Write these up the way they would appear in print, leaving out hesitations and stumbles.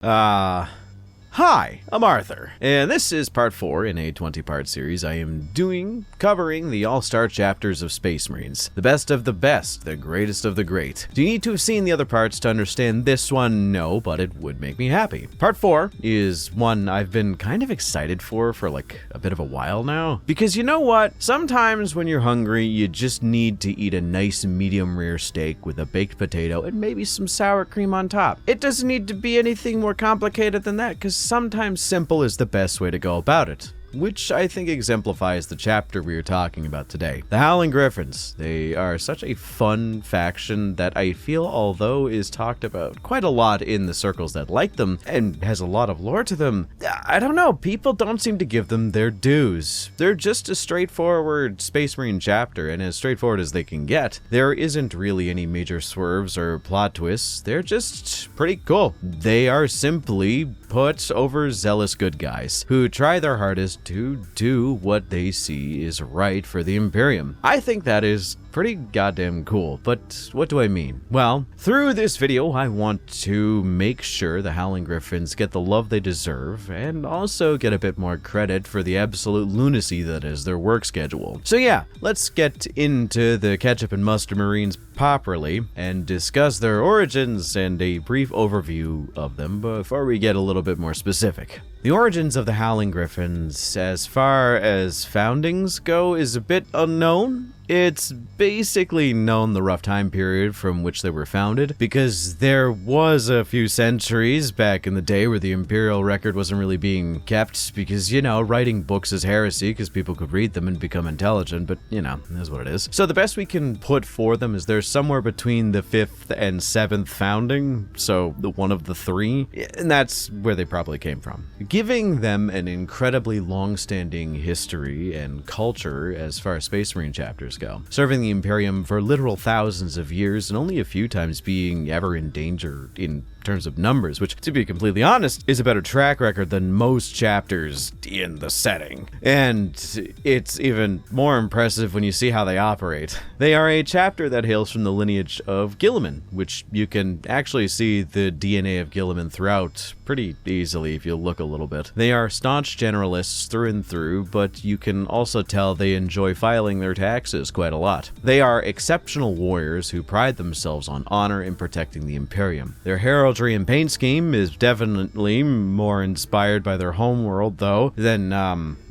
Hi, I'm Arthur, and this is part 4 in a 20-part series I am doing covering the all-star chapters of Space Marines. The best of the best, the greatest of the great. Do you need to have seen the other parts to understand this one? No, but it would make me happy. Part 4 is one I've been kind of excited for like a bit of a while now. Because you know what? Sometimes when you're hungry, you just need to eat a nice medium rare steak with a baked potato and maybe some sour cream on top. It doesn't need to be anything more complicated than that, because sometimes simple is the best way to go about it. Which I think exemplifies the chapter we are talking about today. The Howling Griffons. They are such a fun faction that I feel, although is talked about quite a lot in the circles that like them, and has a lot of lore to them, I don't know, people don't seem to give them their dues. They're just a straightforward Space Marine chapter, and as straightforward as they can get. There isn't really any major swerves or plot twists, they're just pretty cool. They are simply put overzealous good guys, who try their hardest to do what they see is right for the Imperium. I think that is pretty goddamn cool, but what do I mean? Well, through this video, I want to make sure the Howling Griffons get the love they deserve, and also get a bit more credit for the absolute lunacy that is their work schedule. So yeah, let's get into the ketchup and mustard Marines properly, and discuss their origins and a brief overview of them before we get a little bit more specific. The origins of the Howling Griffons, as far as foundings go, is a bit unknown. It's basically known the rough time period from which they were founded, because there was a few centuries back in the day where the Imperial record wasn't really being kept, because, you know, writing books is heresy, because people could read them and become intelligent, but, you know, that's what it is. So the best we can put for them is they're somewhere between the 5th and 7th founding, so one of the 3, and that's where they probably came from. Giving them an incredibly long-standing history and culture as far as Space Marine chapters go, serving the Imperium for literal thousands of years and only a few times being ever in danger in terms of numbers, which, to be completely honest, is a better track record than most chapters in the setting. And it's even more impressive when you see how they operate. They are a chapter that hails from the lineage of Guilliman, which you can actually see the DNA of Guilliman throughout pretty easily if you look a little bit. They are staunch generalists through and through, but you can also tell they enjoy filing their taxes quite a lot. They are exceptional warriors who pride themselves on honor and protecting the Imperium. Their heraldry and paint scheme is definitely more inspired by their homeworld, though, than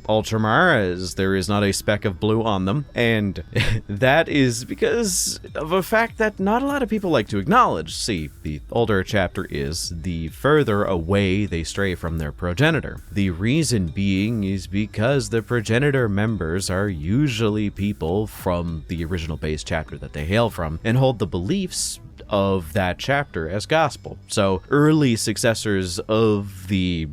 Ultramar, as there is not a speck of blue on them, and that is because of a fact that not a lot of people like to acknowledge. See, the older a chapter is, the further away they stray from their progenitor. The reason being is because the progenitor members are usually people from the original base chapter that they hail from, and hold the beliefs of that chapter as gospel. So early successors of the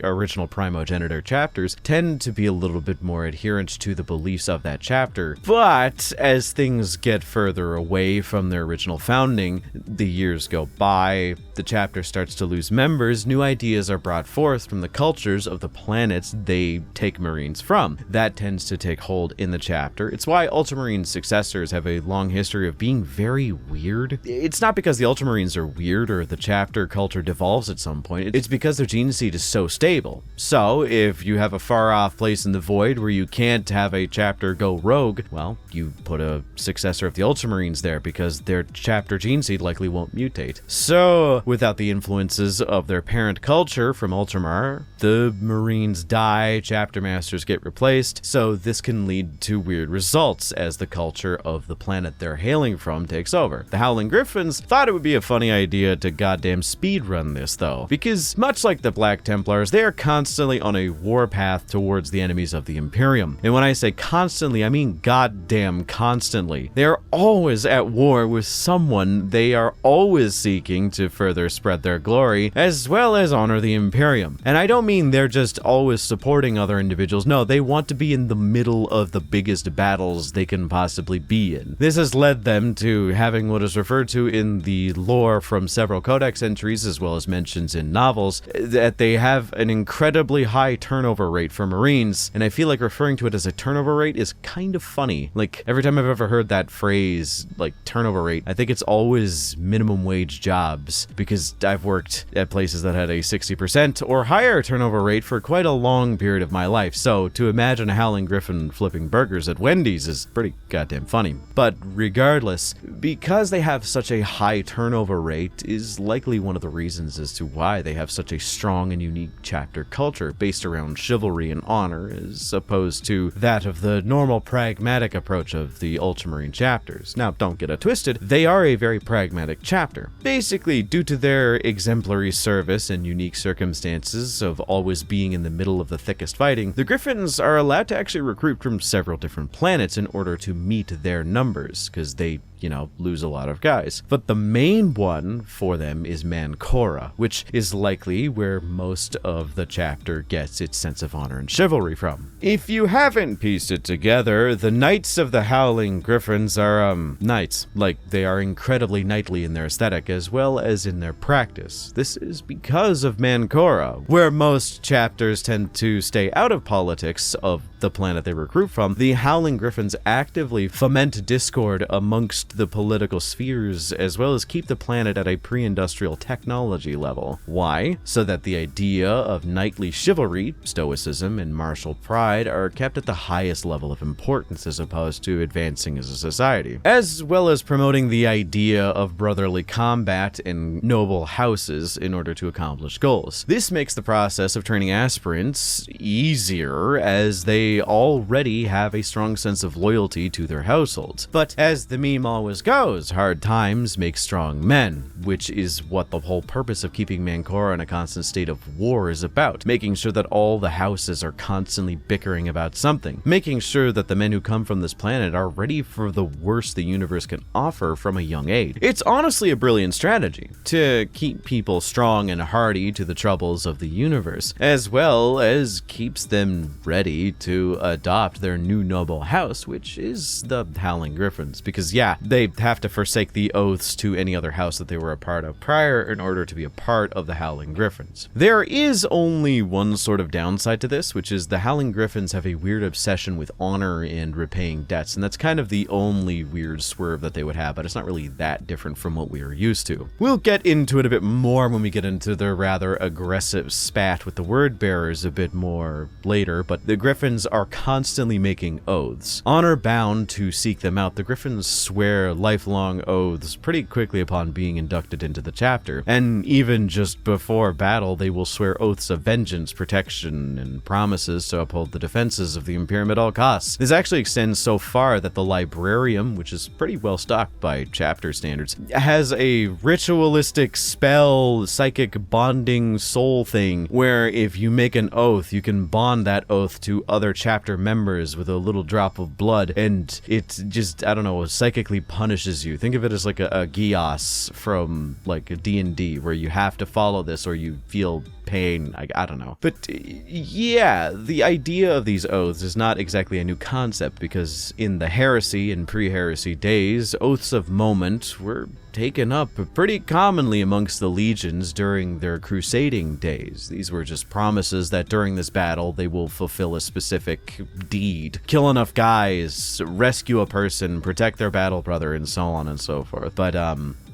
original primogenitor chapters tend to be a little bit more adherent to the beliefs of that chapter, but as things get further away from their original founding, the years go by, the chapter starts to lose members, new ideas are brought forth from the cultures of the planets they take Marines from. That tends to take hold in the chapter. It's why Ultramarine successors have a long history of being very weird. It's not because the Ultramarines are weird or the chapter culture devolves at some point, it's because their gene seed is so stable. So if you have a far off place in the void where you can't have a chapter go rogue, well, you put a successor of the Ultramarines there because their chapter gene seed likely won't mutate. So without the influences of their parent culture from Ultramar, the Marines die, chapter masters get replaced, so this can lead to weird results as the culture of the planet they're hailing from takes over. The Howling Griffons thought it would be a funny idea to goddamn speedrun this though, because much like the Black Templars, they are constantly on a war path towards the enemies of the Imperium. And when I say constantly, I mean goddamn constantly. They are always at war with someone. They are always seeking to further spread their glory, as well as honor the Imperium. And I don't mean they're just always supporting other individuals. No, they want to be in the middle of the biggest battles they can possibly be in. This has led them to having what is referred to in the lore from several codex entries, as well as mentions in novels, that they have have an incredibly high turnover rate for Marines, and I feel like referring to it as a turnover rate is kind of funny. Like, every time I've ever heard that phrase, like turnover rate, I think it's always minimum wage jobs, because I've worked at places that had a 60% or higher turnover rate for quite a long period of my life, so to imagine a Howling Griffon flipping burgers at Wendy's is pretty goddamn funny. But regardless, because they have such a high turnover rate is likely one of the reasons as to why they have such a strong and unique chapter culture based around chivalry and honor, as opposed to that of the normal pragmatic approach of the Ultramarine chapters. Now, don't get it twisted, they are a very pragmatic chapter. Basically, due to their exemplary service and unique circumstances of always being in the middle of the thickest fighting, the Griffons are allowed to actually recruit from several different planets in order to meet their numbers, because they lose a lot of guys. But the main one for them is Mancora, which is likely where most of the chapter gets its sense of honor and chivalry from. If you haven't pieced it together, the Knights of the Howling Griffons are, knights. Like, they are incredibly knightly in their aesthetic as well as in their practice. This is because of Mancora, where most chapters tend to stay out of politics of the planet they recruit from. The Howling Griffons actively foment discord amongst the political spheres, as well as keep the planet at a pre-industrial technology level. Why? So that the idea of knightly chivalry, stoicism, and martial pride are kept at the highest level of importance as opposed to advancing as a society, as well as promoting the idea of brotherly combat and noble houses in order to accomplish goals. This makes the process of training aspirants easier, as they already have a strong sense of loyalty to their households. But as the meme always goes, hard times make strong men, which is what the whole purpose of keeping Mancora in a constant state of war is about, making sure that all the houses are constantly bickering about something, making sure that the men who come from this planet are ready for the worst the universe can offer from a young age. It's honestly a brilliant strategy to keep people strong and hardy to the troubles of the universe, as well as keeps them ready to adopt their new noble house, which is the Howling Griffons, because yeah, they have to forsake the oaths to any other house that they were a part of prior in order to be a part of the Howling Griffons. There is only one sort of downside to this, which is the Howling Griffons have a weird obsession with honor and repaying debts, and that's kind of the only weird swerve that they would have, but it's not really that different from what we are used to. We'll get into it a bit more when we get into their rather aggressive spat with the word bearers a bit more later, but the Griffons are constantly making oaths. Honor bound to seek them out, the Griffons swear lifelong oaths pretty quickly upon being inducted into the chapter, and even just before battle they will swear oaths of vengeance, protection, and promises to uphold the defenses of the Imperium at all costs. This actually extends so far that the Librarium, which is pretty well stocked by chapter standards, has a ritualistic spell, psychic bonding soul thing, where if you make an oath, you can bond that oath to other chapter members with a little drop of blood, and it just, I don't know, psychically punishes you. Think of it as like a Gios from like a D&D, where you have to follow this or you feel pain. I don't know. But yeah, the idea of these oaths is not exactly a new concept, because in the heresy and pre-heresy days, oaths of moment were taken up pretty commonly amongst the legions during their crusading days. These were just promises that during this battle they will fulfill a specific deed, kill enough guys, rescue a person, protect their battle brother, and so on and so forth. But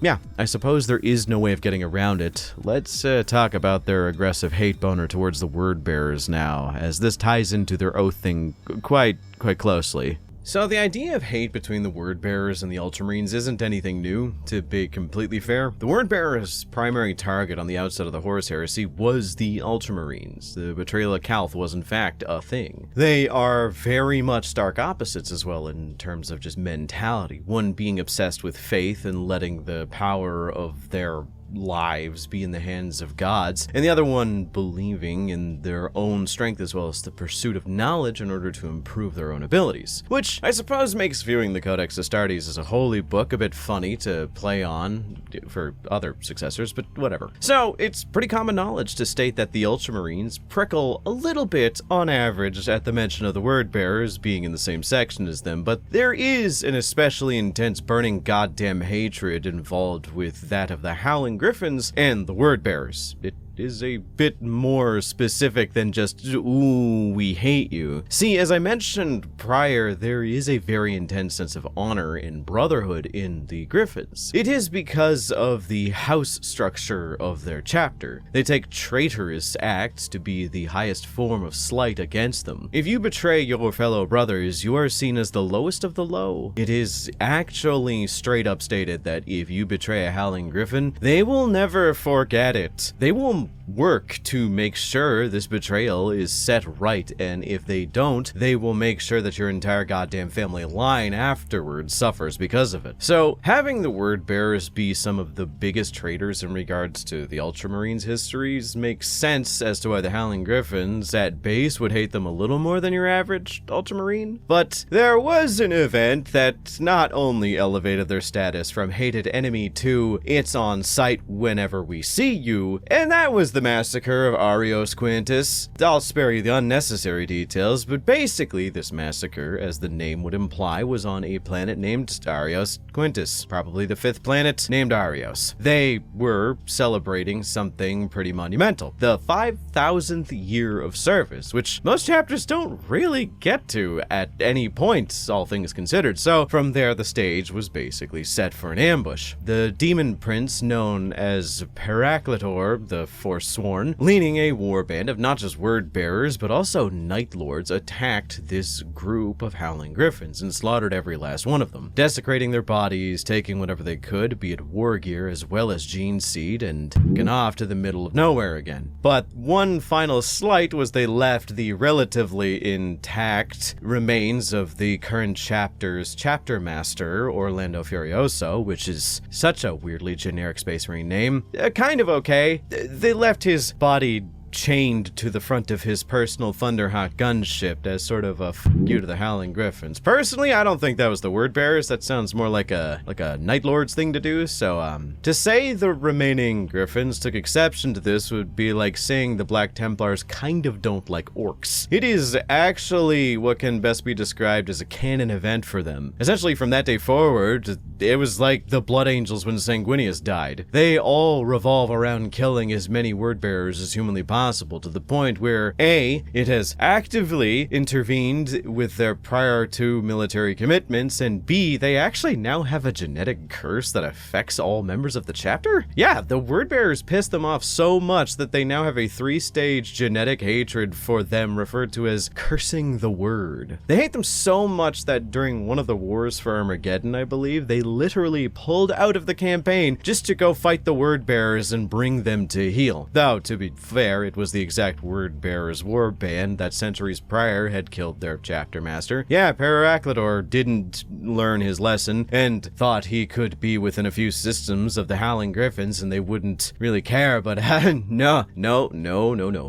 yeah, I suppose there is no way of getting around it. Let's talk about their aggressive hate boner towards the word bearers now, as this ties into their oath thing quite closely. So the idea of hate between the word bearers and the Ultramarines isn't anything new, to be completely fair. The word bearers' primary target on the outset of the Horus Heresy was the Ultramarines. The betrayal of Calth was in fact a thing. They are very much stark opposites as well in terms of just mentality, one being obsessed with faith and letting the power of their lives be in the hands of gods, and the other one believing in their own strength as well as the pursuit of knowledge in order to improve their own abilities. Which I suppose makes viewing the Codex Astartes as a holy book a bit funny to play on for other successors, but whatever. So it's pretty common knowledge to state that the Ultramarines prickle a little bit on average at the mention of the word bearers being in the same section as them, but there is an especially intense burning goddamn hatred involved with that of the Howling Griffons and the word bearers. It is a bit more specific than just, ooh, we hate you. See, as I mentioned prior, there is a very intense sense of honor and brotherhood in the Griffons. It is because of the house structure of their chapter. They take traitorous acts to be the highest form of slight against them. If you betray your fellow brothers, you are seen as the lowest of the low. It is actually straight up stated that if you betray a Howling Griffon, they will never forget it. They will work to make sure this betrayal is set right, and if they don't, they will make sure that your entire goddamn family line afterwards suffers because of it. So having the word bearers be some of the biggest traitors in regards to the Ultramarines' histories makes sense as to why the Howling Griffons at base would hate them a little more than your average Ultramarine. But there was an event that not only elevated their status from hated enemy to it's on sight whenever we see you, and that was the massacre of Darios Quintis. I'll spare you the unnecessary details, but basically this massacre, as the name would imply, was on a planet named Darios Quintis, probably the 5th planet named Darios. They were celebrating something pretty monumental, the 5,000th year of service, which most chapters don't really get to at any point, all things considered. So from there, the stage was basically set for an ambush. The demon prince known as Paracletor, the Forsworn, leading a warband of not just word bearers but also night lords, attacked this group of Howling Griffons and slaughtered every last one of them, desecrating their bodies, taking whatever they could, be it war gear as well as gene seed, and taken off to the middle of nowhere again. But one final slight was they left the relatively intact remains of the current chapter's chapter master, Orlando Furioso, which is such a weirdly generic Space Marine name. Kind of okay. They left his body chained to the front of his personal Thunderhawk gunship as sort of a f you to the Howling Griffons. Personally, I don't think that was the word bearers. That sounds more like a Night Lord's thing to do. So to say the remaining Griffons took exception to this would be like saying the Black Templars kind of don't like orcs. It is actually what can best be described as a canon event for them. Essentially, from that day forward, it was like the Blood Angels when Sanguinius died. They all revolve around killing as many word bearers as humanly possible, to the point where A, it has actively intervened with their prior to military commitments, and B, they actually now have a genetic curse that affects all members of the chapter? Yeah, the word bearers pissed them off so much that they now have a 3-stage genetic hatred for them referred to as cursing the word. They hate them so much that during one of the wars for Armageddon, I believe, they literally pulled out of the campaign just to go fight the word bearers and bring them to heel. Though, to be fair, it was the exact word bearers war band that centuries prior had killed their chapter master. Yeah, Paracletor didn't learn his lesson and thought he could be within a few systems of the Howling Griffons and they wouldn't really care, but no.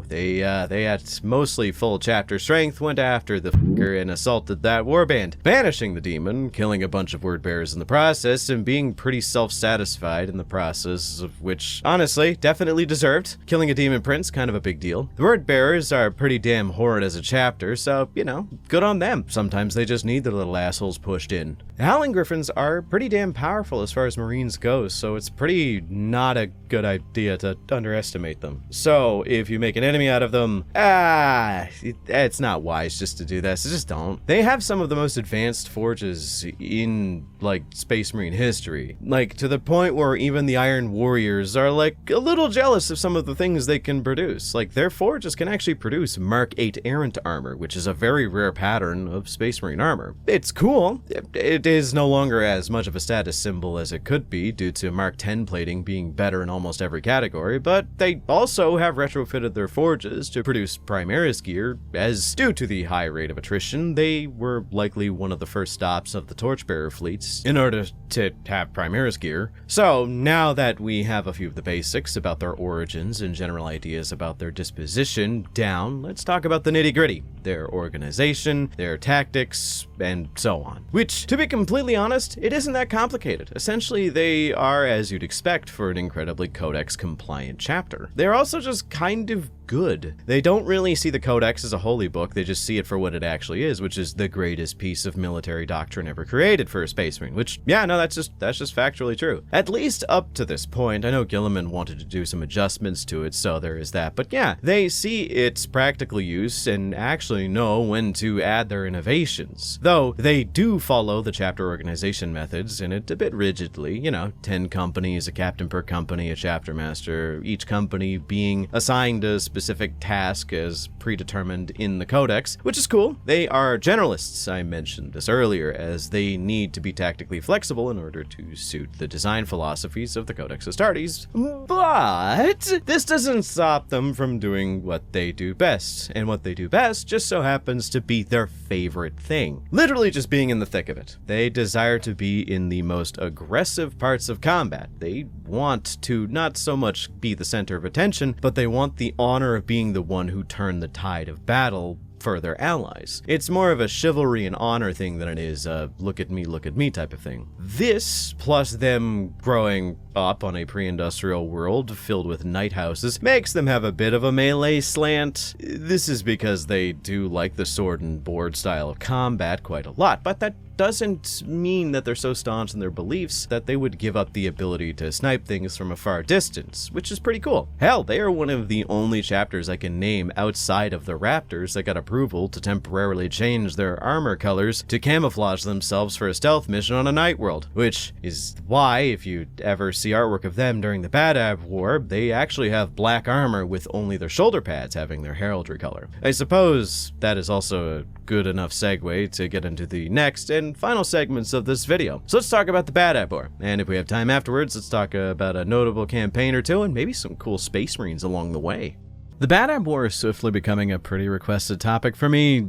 They at mostly full chapter strength went after the fucker and assaulted that warband, banishing the demon, killing a bunch of word bearers in the process, and being pretty self-satisfied in the process, of which, honestly, definitely deserved. Killing a demon prince, kind of a big deal. The word bearers are pretty damn horrid as a chapter, so, you know, good on them. Sometimes they just need their little assholes pushed in. The Howling Griffons are pretty damn powerful as far as Marines goes, so it's pretty not a good idea to underestimate them. So, if you make an enemy out of them, it's not wise just to do this. Just don't. They have some of the most advanced forges in, like, Space Marine history. Like, to the point where even the Iron Warriors are, like, a little jealous of some of the things they can produce. Like, their forges can actually produce Mark 8 errant armor, which is a very rare pattern of Space Marine armor. It's cool. It is no longer as much of a status symbol as it could be due to Mark 10 plating being better in almost every category, but they also have retrofitted their forges to produce Primaris gear, as due to the high rate of attrition, they were likely one of the first stops of the Torchbearer fleets in order to have Primaris gear. So now that we have a few of the basics about their origins and general ideas about their disposition down, let's talk about the nitty-gritty, their organization, their tactics, and so on. Which, to be completely honest, it isn't that complicated. Essentially, they are as you'd expect for an incredibly codex-compliant chapter. They're also just kind of good. They don't really see the Codex as a holy book, they just see it for what it actually is, which is the greatest piece of military doctrine ever created for a Space Marine, which, yeah, no, that's just factually true. At least up to this point. I know Gilliman wanted to do some adjustments to it, so there is that, but yeah, they see its practical use and actually know when to add their innovations. Though, they do follow the chapter organization methods in it a bit rigidly, 10 companies, a captain per company, a chapter master, each company being assigned a specific task as predetermined in the Codex, which is cool. They are generalists, I mentioned this earlier, as they need to be tactically flexible in order to suit the design philosophies of the Codex Astartes, but this doesn't stop them from doing what they do best, and what they do best just so happens to be their favorite thing. Literally just being in the thick of it. They desire to be in the most aggressive parts of combat. They want to not so much be the center of attention, but they want the honor of being the one who turned the tide of battle for their allies. It's more of a chivalry and honor thing than it is a look at me type of thing. This, plus them growing up on a pre-industrial world filled with night houses, makes them have a bit of a melee slant. This is because they do like the sword and board style of combat quite a lot, but that doesn't mean that they're so staunch in their beliefs that they would give up the ability to snipe things from a far distance, which is pretty cool. Hell, they are one of the only chapters I can name outside of the Raptors that got approval to temporarily change their armor colors to camouflage themselves for a stealth mission on a night world, which is why, if you ever see artwork of them during the Badab War, they actually have black armor with only their shoulder pads having their heraldry color. I suppose that is also a good enough segue to get into the next and final segments of this video. So let's talk about the Badab War, and if we have time afterwards, let's talk about a notable campaign or two and maybe some cool Space Marines along the way. The Badab War is swiftly becoming a pretty requested topic for me,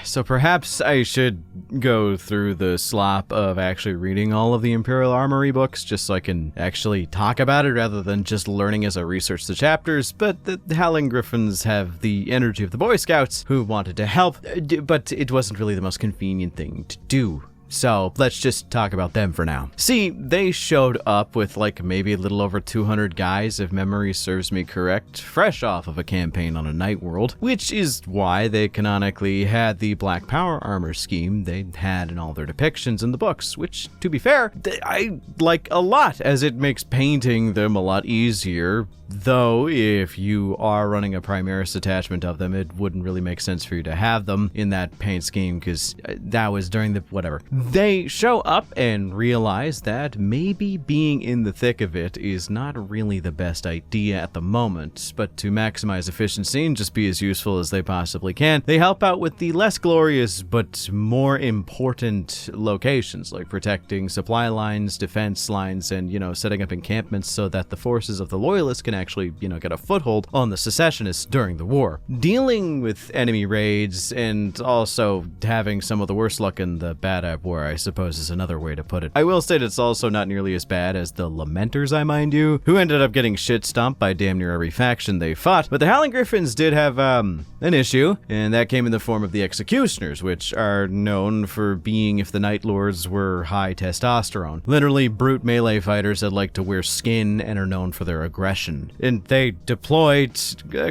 so perhaps I should go through the slop of actually reading all of the Imperial Armory books just so I can actually talk about it rather than just learning as I research the chapters, but the Howling Griffons have the energy of the Boy Scouts who wanted to help, but it wasn't really the most convenient thing to do. So let's just talk about them for now. See, they showed up with like maybe a little over 200 guys, if memory serves me correct, fresh off of a campaign on a night world, which is why they canonically had the Black Power armor scheme they had in all their depictions in the books, which, to be fair, I like a lot, as it makes painting them a lot easier. Though, if you are running a Primaris attachment of them, it wouldn't really make sense for you to have them in that paint scheme, because that was during the whatever. They show up and realize that maybe being in the thick of it is not really the best idea at the moment, but to maximize efficiency and just be as useful as they possibly can, they help out with the less glorious but more important locations, like protecting supply lines, defense lines, and, setting up encampments so that the forces of the Loyalists can actually, get a foothold on the secessionists during the war. Dealing with enemy raids and also having some of the worst luck in the Badab War, I suppose, is another way to put it. I will state it's also not nearly as bad as the Lamenters, I mind you, who ended up getting shit stomped by damn near every faction they fought. But the Howling Griffons did have an issue, and that came in the form of the Executioners, which are known for being, if the Night Lords were high testosterone, literally brute melee fighters that like to wear skin and are known for their aggression. And they deployed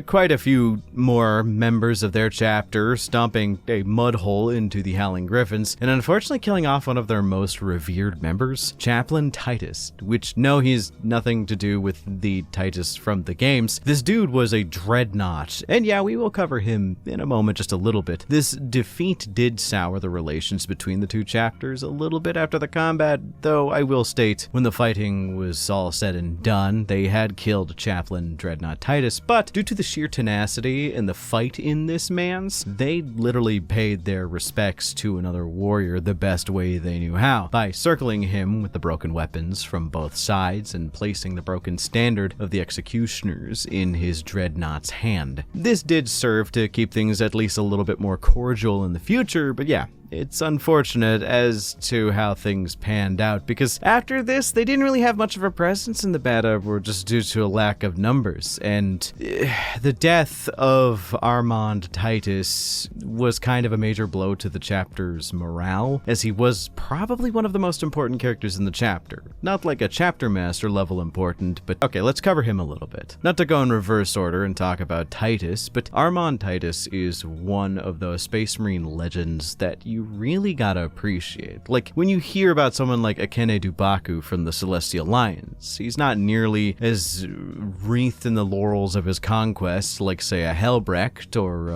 quite a few more members of their chapter, stomping a mud hole into the Howling Griffons, and unfortunately killing off one of their most revered members, Chaplain Titus, which, no, he's nothing to do with the Titus from the games. This dude was a dreadnought, and yeah, we will cover him in a moment just a little bit. This defeat did sour the relations between the two chapters a little bit after the combat, though I will state, when the fighting was all said and done, they had killed Chaplain Dreadnought Titus, but due to the sheer tenacity and the fight in this man's, they literally paid their respects to another warrior the best way they knew how, by circling him with the broken weapons from both sides and placing the broken standard of the Executioners in his Dreadnought's hand. This did serve to keep things at least a little bit more cordial in the future, but yeah, it's unfortunate as to how things panned out, because after this, they didn't really have much of a presence in the Badab War just due to a lack of numbers, and the death of Armand Titus was kind of a major blow to the chapter's morale, as he was probably one of the most important characters in the chapter. Not like a chapter master level important, but okay, let's cover him a little bit. Not to go in reverse order and talk about Titus, but Armand Titus is one of those Space Marine legends that you really gotta appreciate. Like, when you hear about someone like Akene Dubaku from the Celestial Lions, he's not nearly as wreathed in the laurels of his conquests like, say, a Helbrecht or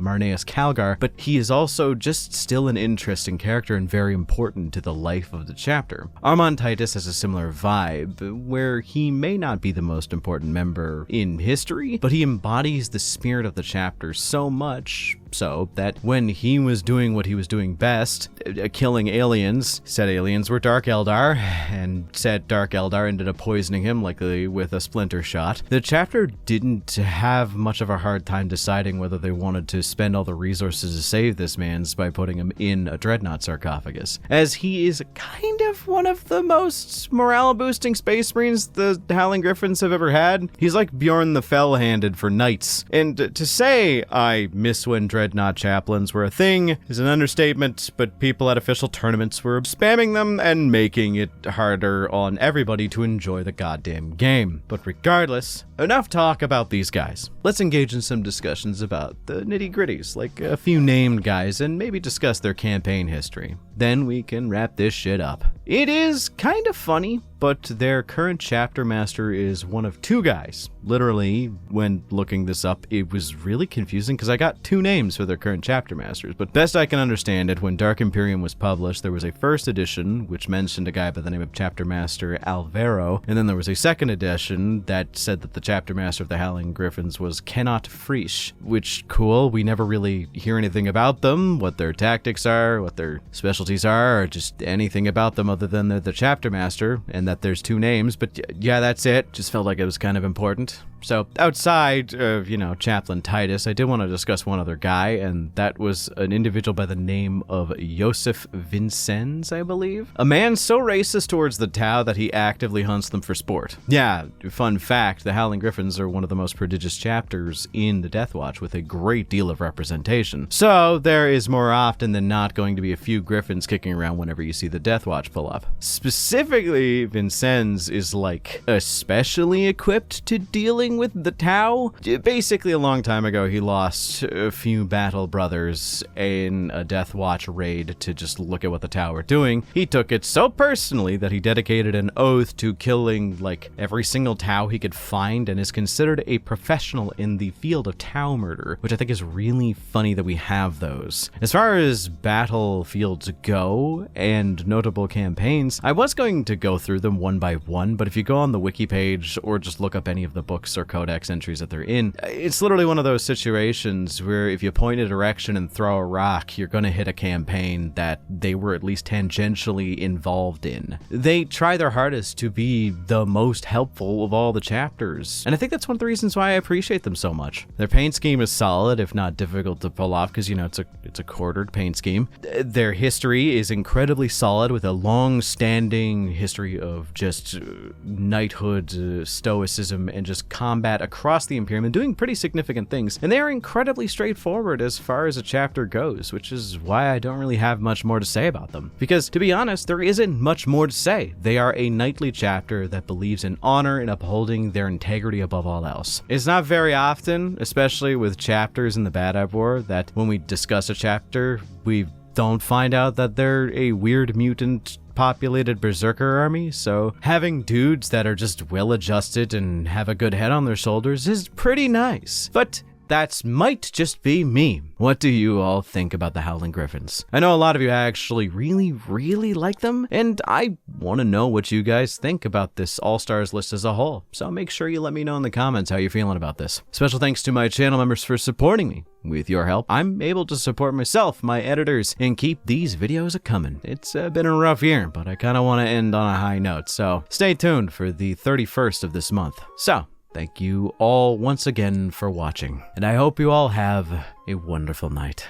Marneus Calgar, but he is also just still an interesting character and very important to the life of the chapter. Armand Titus has a similar vibe, where he may not be the most important member in history, but he embodies the spirit of the chapter so much so that when he was doing what he was doing best, killing aliens, said aliens were Dark Eldar, and said Dark Eldar ended up poisoning him, likely with a splinter shot, the chapter didn't have much of a hard time deciding whether they wanted to spend all the resources to save this man by putting him in a dreadnought sarcophagus, as he is kind of one of the most morale-boosting Space Marines the Howling Griffons have ever had. He's like Bjorn the Fell-Handed for knights, and to say I miss when dreadnought chaplains were a thing is an understatement, but people at official tournaments were spamming them and making it harder on everybody to enjoy the goddamn game. But regardless, enough talk about these guys. Let's engage in some discussions about the nitty-gritties, like a few named guys, and maybe discuss their campaign history. Then we can wrap this shit up. It is kind of funny, but their current chapter master is one of two guys. Literally, when looking this up, it was really confusing because I got two names for their current chapter masters, but best I can understand it, when Dark Imperium was published, there was a first edition which mentioned a guy by the name of Chapter Master Alvaro, and then there was a second edition that said that the chapter master of the Howling Griffons was Kennot Frisch, which, cool, we never really hear anything about them, what their tactics are, what their specialties are, or just anything about them other than they're the chapter master, and that there's two names, but yeah, that's it. Just felt like it was kind of important. So outside of, Chaplain Titus, I did want to discuss one other guy, and that was an individual by the name of Josef Vincenz, I believe. A man so racist towards the Tau that he actively hunts them for sport. Yeah, fun fact, the Howling Griffons are one of the most prodigious chapters in the Death Watch, with a great deal of representation. So there is more often than not going to be a few Griffins kicking around whenever you see the Death Watch pull up. Specifically, Vincenz is like especially equipped to dealing with the Tau. Basically, a long time ago, he lost a few battle brothers in a Death Watch raid to just look at what the Tau were doing. He took it so personally that he dedicated an oath to killing like every single Tau he could find, and is considered a professional in the field of Tau murder, which I think is really funny that we have those. As far as battlefields go and notable campaigns, I was going to go through them one by one, but if you go on the wiki page or just look up any of the books or codex entries that they're in, it's literally one of those situations where if you point a direction and throw a rock, you're going to hit a campaign that they were at least tangentially involved in. They try their hardest to be the most helpful of all the chapters, and I think that's one of the reasons why I appreciate them so much. Their paint scheme is solid, if not difficult to pull off, because it's a quartered paint scheme. Their history is incredibly solid, with a long-standing history of just knighthood, stoicism, and just combat across the Imperium, and doing pretty significant things. And they are incredibly straightforward as far as a chapter goes, which is why I don't really have much more to say about them. Because, to be honest, there isn't much more to say. They are a knightly chapter that believes in honor and upholding their integrity above all else. It's not very often, especially with chapters in the Badab War, that when we discuss a chapter, we don't find out that they're a weird mutant populated berserker army, so having dudes that are just well-adjusted and have a good head on their shoulders is pretty nice. But that might just be me. What do you all think about the Howling Griffons? I know a lot of you actually really like them, and I want to know what you guys think about this All-Stars list as a whole, so make sure you let me know in the comments how you're feeling about this. Special thanks to my channel members for supporting me. With your help, I'm able to support myself, my editors, and keep these videos a-coming. It's been a rough year, but I kind of want to end on a high note, so stay tuned for the 31st of this month. So, thank you all once again for watching, and I hope you all have a wonderful night.